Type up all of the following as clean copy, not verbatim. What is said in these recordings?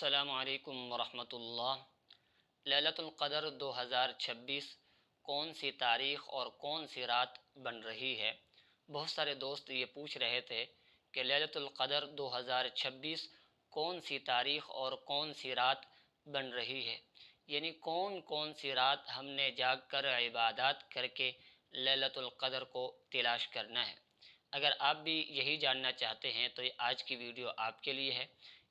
السلام علیکم ورحمۃ اللہ۔ لیلۃ القدر 2026 کون سی تاریخ اور کون سی رات بن رہی ہے؟ بہت سارے دوست یہ پوچھ رہے تھے کہ لیلۃ القدر 2026 کون سی تاریخ اور کون سی رات بن رہی ہے، یعنی کون کون سی رات ہم نے جاگ کر عبادات کر کے لیلۃ القدر کو تلاش کرنا ہے۔ اگر آپ بھی یہی جاننا چاہتے ہیں تو یہ آج کی ویڈیو آپ کے لیے ہے،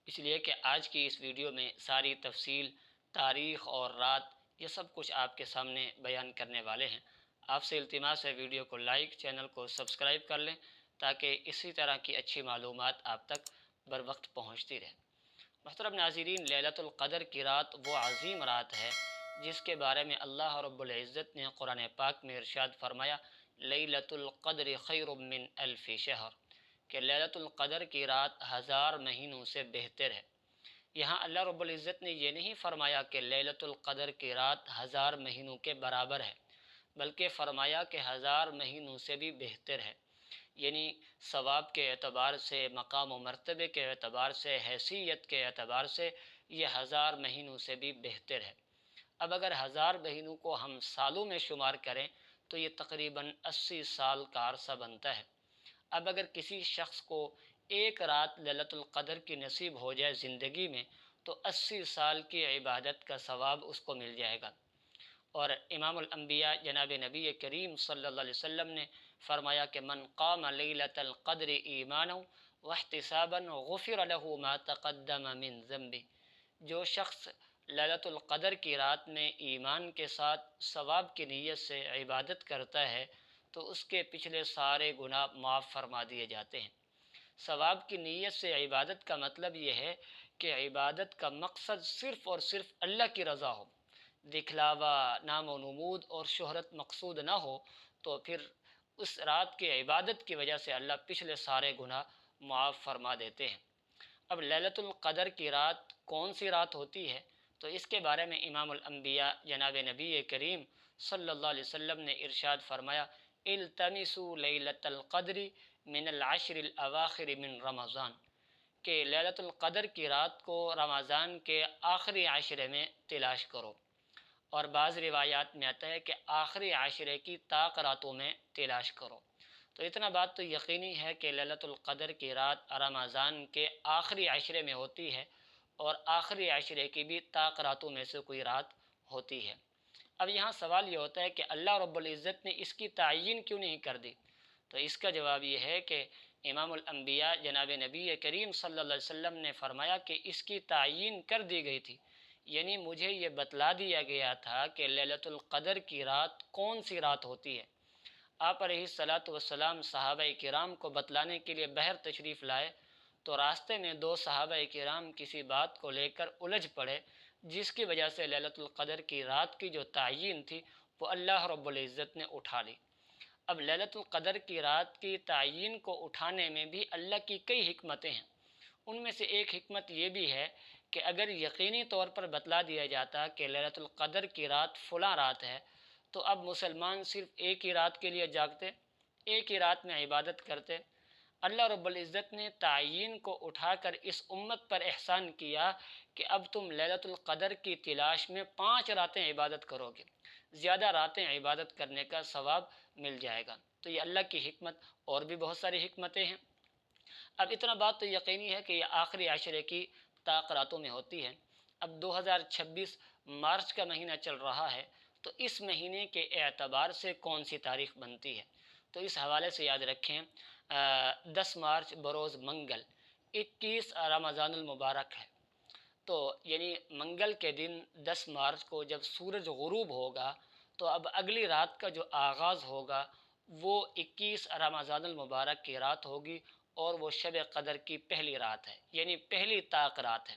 اس لیے کہ آج کی اس ویڈیو میں ساری تفصیل، تاریخ اور رات یہ سب کچھ آپ کے سامنے بیان کرنے والے ہیں۔ آپ سے التماس ہے ویڈیو کو لائک، چینل کو سبسکرائب کر لیں تاکہ اسی طرح کی اچھی معلومات آپ تک بر وقت پہنچتی رہے۔ محترم ناظرین، لیلۃ القدر کی رات وہ عظیم رات ہے جس کے بارے میں اللہ رب العزت نے قرآن پاک میں ارشاد فرمایا، لیلۃ القدر خیر من الف شہر، کہ لیلۃ القدر کی رات 1000 مہینوں سے بہتر ہے۔ یہاں اللہ رب العزت نے یہ نہیں فرمایا کہ لیلۃ القدر کی رات 1000 مہینوں کے برابر ہے، بلکہ فرمایا کہ 1000 مہینوں سے بھی بہتر ہے، یعنی ثواب کے اعتبار سے، مقام و مرتبے کے اعتبار سے، حیثیت کے اعتبار سے یہ 1000 مہینوں سے بھی بہتر ہے۔ اب اگر 1000 مہینوں کو ہم سالوں میں شمار کریں تو یہ تقریباً 80 سال کا عرصہ بنتا ہے۔ اب اگر کسی شخص کو ایک رات لیلۃ القدر کی نصیب ہو جائے زندگی میں تو 80 سال کی عبادت کا ثواب اس کو مل جائے گا۔ اور امام الانبیاء جناب نبی کریم صلی اللہ علیہ وسلم نے فرمایا کہ من قام لیلۃ القدر ایمانا واحتسابا غفر له ما تقدم من ذنبه، جو شخص لیلۃ القدر کی رات میں ایمان کے ساتھ ثواب کی نیت سے عبادت کرتا ہے تو اس کے پچھلے سارے گناہ معاف فرما دیے جاتے ہیں۔ ثواب کی نیت سے عبادت کا مطلب یہ ہے کہ عبادت کا مقصد صرف اور صرف اللہ کی رضا ہو، دکھلاوا، نام و نمود اور شہرت مقصود نہ ہو، تو پھر اس رات کی عبادت کی وجہ سے اللہ پچھلے سارے گناہ معاف فرما دیتے ہیں۔ اب لیلۃ القدر کی رات کون سی رات ہوتی ہے تو اس کے بارے میں امام الانبیاء جناب نبی کریم صلی اللہ علیہ وسلم نے ارشاد فرمایا، التمسوا لیلۃ القدر من العشر الاواخر من رمضان، کہ لیلۃ القدر کی رات کو رمضان کے آخری عشرے میں تلاش کرو، اور بعض روایات میں آتا ہے کہ آخری عشرے کی طاق راتوں میں تلاش کرو۔ تو اتنا بات تو یقینی ہے کہ لیلۃ القدر کی رات رمضان کے آخری عشرے میں ہوتی ہے، اور آخری عشرے کی بھی طاق راتوں میں سے کوئی رات ہوتی ہے۔ اب یہاں سوال یہ ہوتا ہے کہ اللہ رب العزت نے اس کی تعیین کیوں نہیں کر دی؟ تو اس کا جواب یہ ہے کہ امام الانبیاء جناب نبی کریم صلی اللہ علیہ وسلم نے فرمایا کہ اس کی تعیین کر دی گئی تھی، یعنی مجھے یہ بتلا دیا گیا تھا کہ لیلۃ القدر کی رات کون سی رات ہوتی ہے۔ آپ علیہ الصلاۃ والسلام صحابہ کرام کو بتلانے کے لیے بحر تشریف لائے تو راستے میں دو صحابہ کرام کسی بات کو لے کر الجھ پڑے، جس کی وجہ سے لیلۃ القدر کی رات کی جو تعیین تھی وہ اللہ رب العزت نے اٹھا لی۔ اب لیلۃ القدر کی رات کی تعیین کو اٹھانے میں بھی اللہ کی کئی حکمتیں ہیں۔ ان میں سے ایک حکمت یہ بھی ہے کہ اگر یقینی طور پر بتلا دیا جاتا کہ لیلۃ القدر کی رات فلاں رات ہے تو اب مسلمان صرف ایک ہی رات کے لیے جاگتے، ایک ہی رات میں عبادت کرتے۔ اللہ رب العزت نے تعیین کو اٹھا کر اس امت پر احسان کیا کہ اب تم لیلۃ القدر کی تلاش میں 5 راتیں عبادت کرو گے، زیادہ راتیں عبادت کرنے کا ثواب مل جائے گا۔ تو یہ اللہ کی حکمت، اور بھی بہت ساری حکمتیں ہیں۔ اب اتنا بات تو یقینی ہے کہ یہ آخری عشرے کی طاق راتوں میں ہوتی ہے۔ اب 2026 مارچ کا مہینہ چل رہا ہے، تو اس مہینے کے اعتبار سے کون سی تاریخ بنتی ہے؟ تو اس حوالے سے یاد رکھیں 10 مارچ بروز منگل 21 رمضان المبارک ہے، تو یعنی منگل کے دن 10 مارچ کو جب سورج غروب ہوگا تو اب اگلی رات کا جو آغاز ہوگا وہ 21 رمضان المبارک کی رات ہوگی، اور وہ شب قدر کی پہلی رات ہے، یعنی پہلی طاق رات ہے۔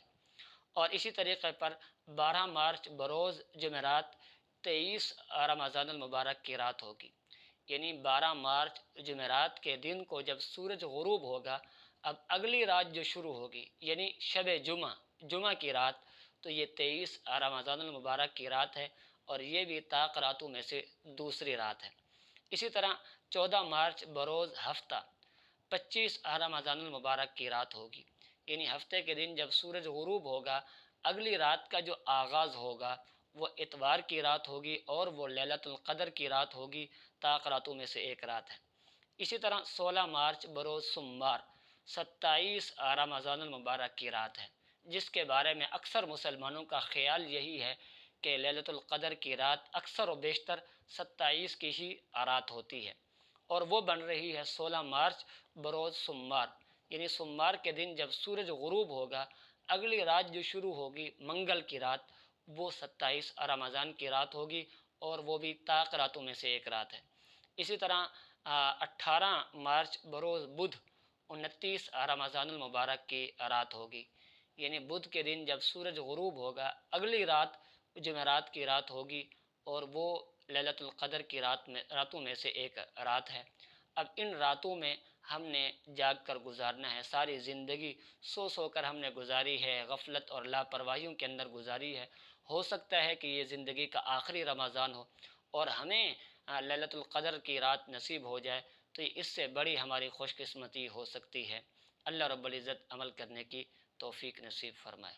اور اسی طریقے پر 12 مارچ بروز جمعرات 23 رمضان المبارک کی رات ہوگی، یعنی 12 مارچ جمعرات کے دن کو جب سورج غروب ہوگا اب اگلی رات جو شروع ہوگی یعنی شب جمعہ کی رات، تو یہ 23 رمضان المبارک کی رات ہے، اور یہ بھی طاق راتوں میں سے دوسری رات ہے۔ اسی طرح 14 مارچ بروز ہفتہ 25 رمضان المبارک کی رات ہوگی، یعنی ہفتے کے دن جب سورج غروب ہوگا اگلی رات کا جو آغاز ہوگا وہ اتوار کی رات ہوگی اور وہ لیلۃ القدر کی رات ہوگی، طاق راتوں میں سے ایک رات ہے۔ اسی طرح 16 مارچ بروز سوموار 27 رمضان المبارک کی رات ہے، جس کے بارے میں اکثر مسلمانوں کا خیال یہی ہے کہ لیلۃ القدر کی رات اکثر و بیشتر 27 کی ہی رات ہوتی ہے، اور وہ بن رہی ہے 16 مارچ بروز سوموار، یعنی سوموار کے دن جب سورج غروب ہوگا اگلی رات جو شروع ہوگی منگل کی رات، وہ 27 رمضان کی رات ہوگی، اور وہ بھی طاق راتوں میں سے ایک رات ہے۔ اسی طرح 18 مارچ بروز بدھ 29 رمضان المبارک کی رات ہوگی، یعنی بدھ کے دن جب سورج غروب ہوگا اگلی رات جمعرات کی رات ہوگی، اور وہ لیلۃ القدر کی راتوں میں سے ایک رات ہے۔ اب ان راتوں میں ہم نے جاگ کر گزارنا ہے، ساری زندگی سو کر ہم نے گزاری ہے، غفلت اور لاپرواہیوں کے اندر گزاری ہے۔ ہو سکتا ہے کہ یہ زندگی کا آخری رمضان ہو اور ہمیں لیلۃ القدر کی رات نصیب ہو جائے، تو اس سے بڑی ہماری خوش قسمتی ہو سکتی ہے۔ اللہ رب العزت عمل کرنے کی توفیق نصیب فرمائے۔